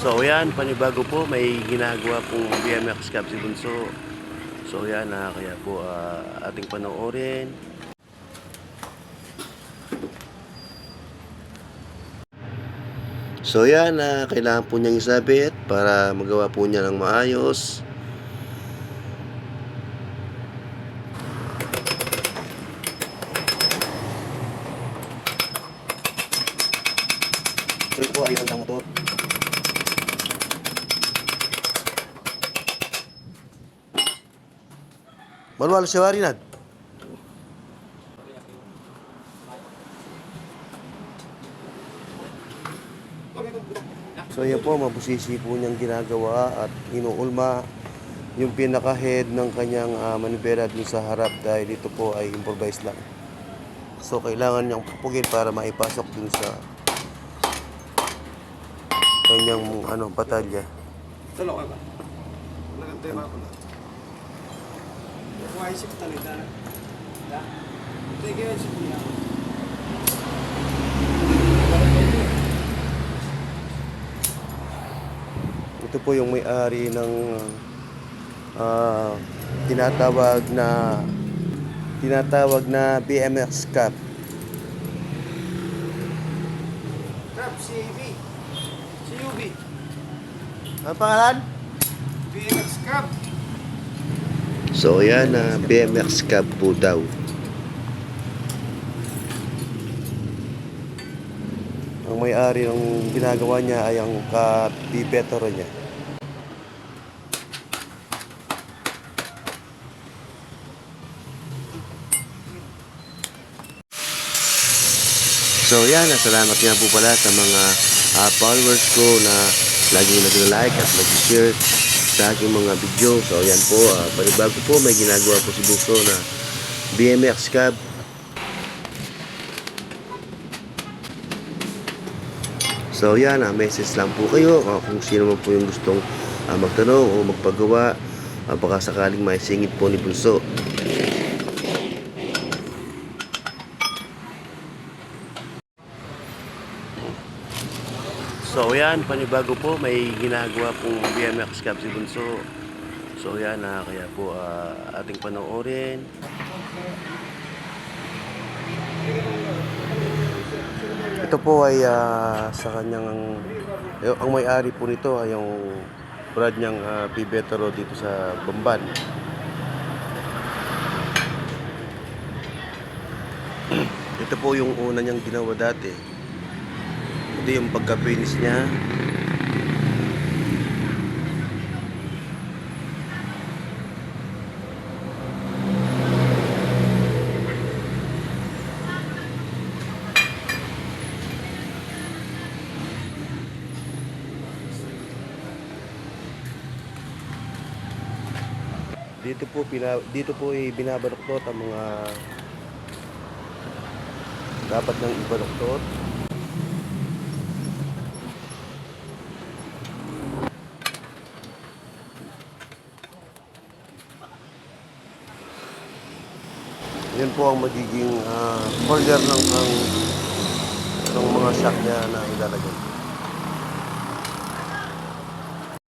So yan, panibago po, may ginagawa pong BMX Cup si Bunso. So yan, kaya po ating panoorin. So yan, kailangan po niyang isabit para magawa po niya ng maayos. So ito po ay ang motor. Manual siya warinad. So yan po, mabusisi po niyang ginagawa at inuulma yung pinaka-head ng kanyang manibela dun sa harap dahil ito po ay improvise lang. So kailangan niyang pupugin para maipasok dun sa kanyang batalya. Talo ka ba? Nagantay ba ako na? Kung isip talaga na. Da? Sige, isip mo na. Ito po yung may-ari ng tinatawag na BMX Cup. Crap, si UB. Si UB. Ano pangalan? BMX Cup. So yan, BMX Cup po daw. Ang may-ari ng ginagawa niya ay ang ka-veteran niya. So yan, salamat nga po pala sa mga followers ko na laging nag-like at nag-share sa aking mga video. So yan po, panibago po, may ginagawa po si Bunso na BMX Cup. So yan, message lang po kayo kung sino man po yung gustong magtanong o magpagawa, baka sakaling may singit po ni Bunso. So yan, panibago po, may ginagawa pong BMX Cup si Bunso. So yan, kaya po ating panoorin. Ito po ay sa kanyang, ang may-ari po nito ay yung brad niyang Pibetero dito sa Bamban. Ito po yung una niyang ginawa dati. Ito yung pagka-finish niya. Dito po ay binabaluktot ang mga dapat nang ibaluktot. Yan po ang magiging corner ng mga shock niya na ilalagay.